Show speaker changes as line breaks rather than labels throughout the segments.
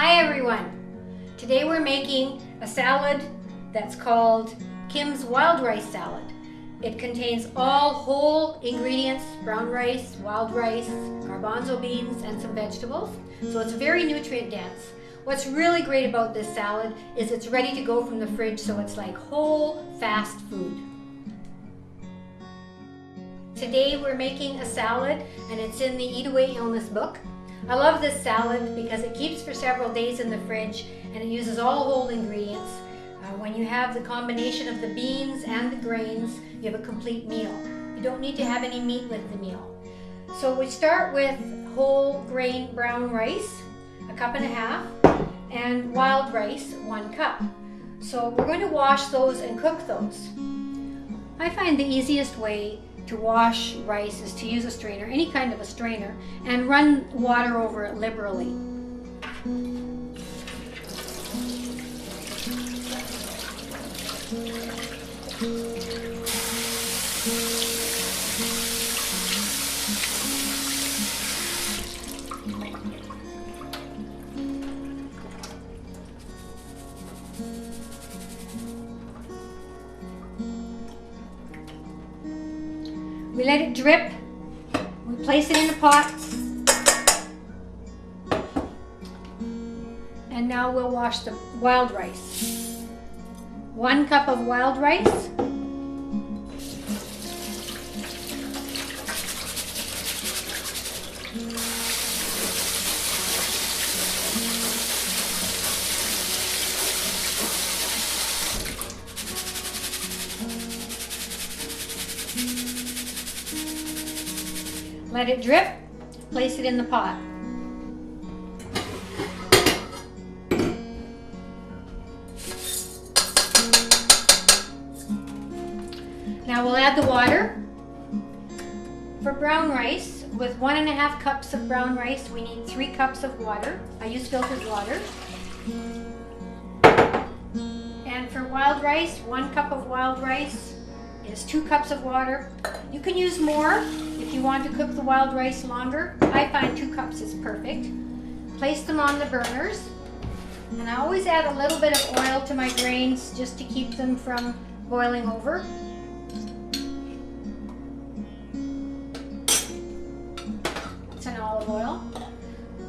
Hi everyone! Today we're making a salad that's called Kim's Wild Rice Salad. It contains all whole ingredients, brown rice, wild rice, garbanzo beans, and some vegetables. So it's very nutrient dense. What's really great about this salad is it's ready to go from the fridge, so it's like whole, fast food. Today we're making a salad and it's in the Eat Away Illness book. I love this salad because it keeps for several days in the fridge and it uses all whole ingredients. When you have the combination of the beans and the grains, you have a complete meal. You don't need to have any meat with the meal. So we start with whole grain brown rice, 1.5 cups, and wild rice, 1 cup. So we're going to wash those and cook those. I find the easiest way to wash rice is to use a strainer, any kind of a strainer, and run water over it liberally. We let it drip, we place it in a pot, and now we'll wash the wild rice. 1 cup of wild rice, let it drip, place it in the pot. Now we'll add the water. For brown rice, with 1.5 cups of brown rice, we need 3 cups of water. I use filtered water. And for wild rice, 1 cup of wild rice is 2 cups of water. You can use more if you want to cook the wild rice longer. I find 2 cups is perfect. Place them on the burners. And I always add a little bit of oil to my grains just to keep them from boiling over. It's an olive oil.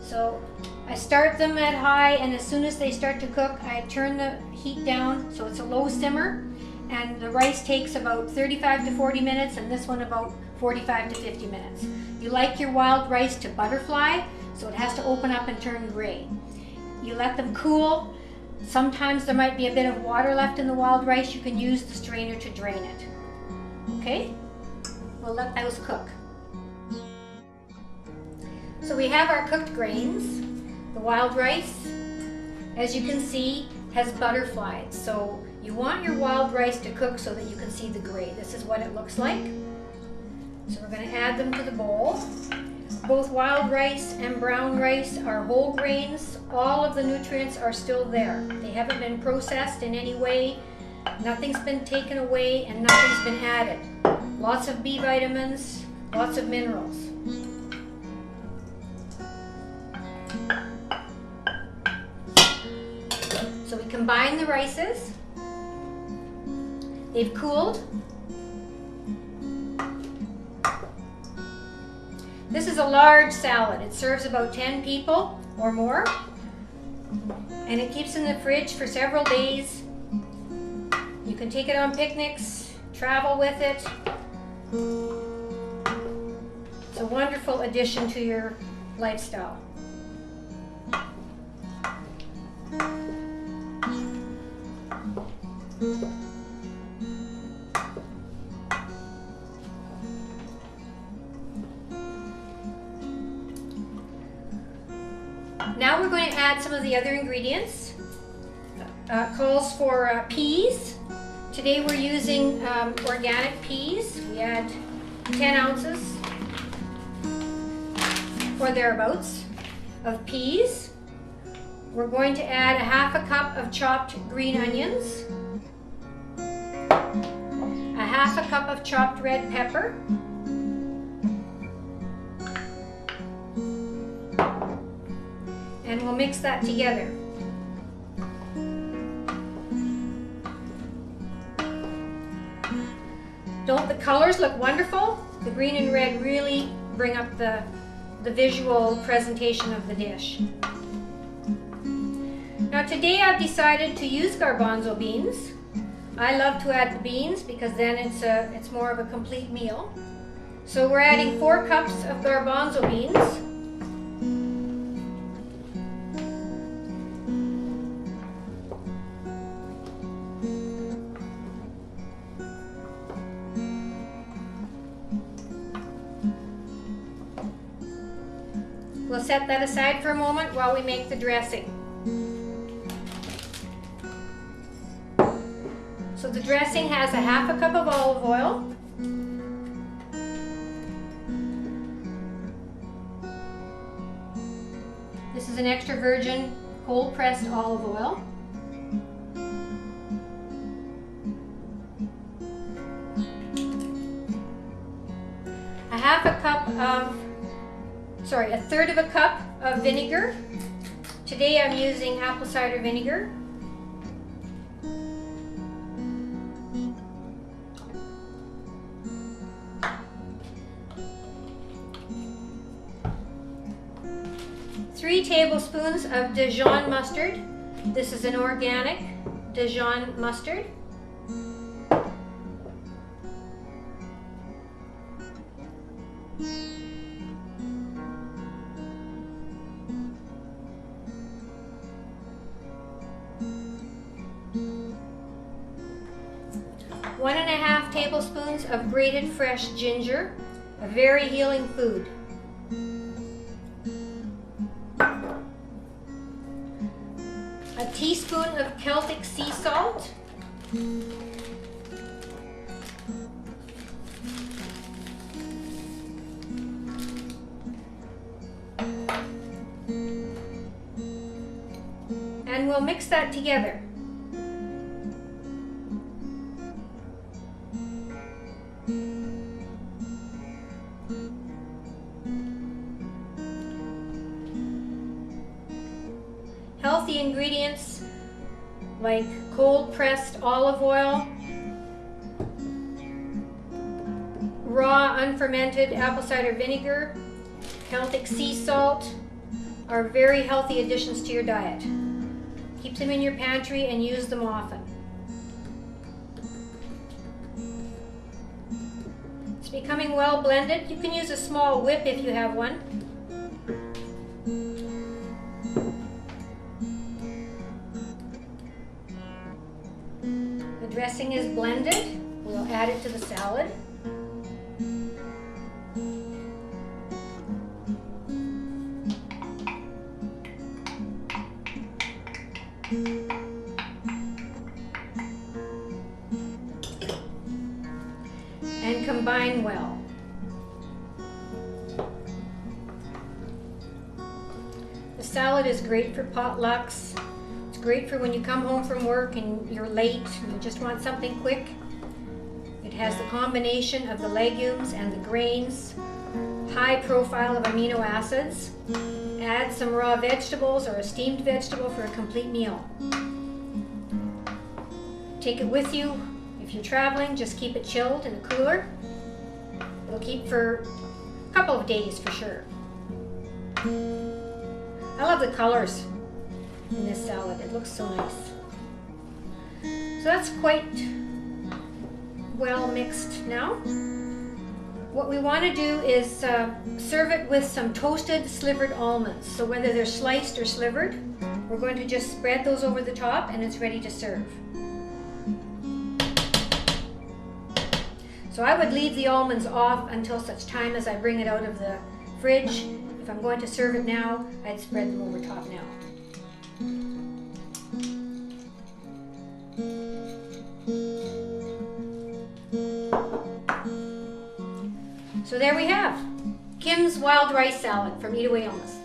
So I start them at high, and as soon as they start to cook, I turn the heat down so it's a low simmer. And the rice takes about 35 to 40 minutes, and this one about 45 to 50 minutes. You like your wild rice to butterfly, so it has to open up and turn gray. You let them cool. Sometimes there might be a bit of water left in the wild rice. You can use the strainer to drain it. Okay? We'll let those cook. So we have our cooked grains. The wild rice, as you can see, has butterflies. So you want your wild rice to cook so that you can see the gray. This is what it looks like. So we're going to add them to the bowl. Both wild rice and brown rice are whole grains. All of the nutrients are still there. They haven't been processed in any way. Nothing's been taken away and nothing's been added. Lots of B vitamins, lots of minerals. So we combine the rices. They've cooled. This is a large salad. It serves about 10 people or more. And it keeps in the fridge for several days. You can take it on picnics, travel with it. It's a wonderful addition to your lifestyle. Now we're going to add some of the other ingredients. Calls for peas. Today we're using organic peas. We add 10 ounces or thereabouts of peas. We're going to add 1/2 cup of chopped green onions, 1/2 cup of chopped red pepper, and we'll mix that together. Don't the colors look wonderful? The green and red really bring up the visual presentation of the dish. Now today I've decided to use garbanzo beans. I love to add the beans because then it's more of a complete meal. So we're adding 4 cups of garbanzo beans. We'll set that aside for a moment while we make the dressing. So the dressing has a 1/2 cup of olive oil, this is an extra virgin cold pressed olive oil, a 1/3 of a cup of vinegar. Today I'm using apple cider vinegar. Three tablespoons of Dijon mustard. This is an organic Dijon mustard. One and a half tablespoons of grated fresh ginger, a very healing food. A teaspoon of Celtic sea salt. And we'll mix that together. Healthy ingredients like cold pressed olive oil, raw unfermented apple cider vinegar, Celtic sea salt are very healthy additions to your diet. Keep them in your pantry and use them often. It's becoming well blended. You can use a small whip if you have one. The dressing is blended. We'll add it to the salad. And combine well. The salad is great for potlucks. It's great for when you come home from work and you're late and you just want something quick. It has the combination of the legumes and the grains, high profile of amino acids. Add some raw vegetables or a steamed vegetable for a complete meal. Take it with you. If you're traveling, just keep it chilled in a cooler. It'll keep for a couple of days for sure. I love the colors in this salad. It looks so nice. So that's quite well mixed now. What we want to do is serve it with some toasted slivered almonds. So whether they're sliced or slivered, we're going to just spread those over the top and it's ready to serve. So I would leave the almonds off until such time as I bring it out of the fridge. If I'm going to serve it now, I'd spread them over top now. So there we have Kim's wild rice salad from Eat Away Illness.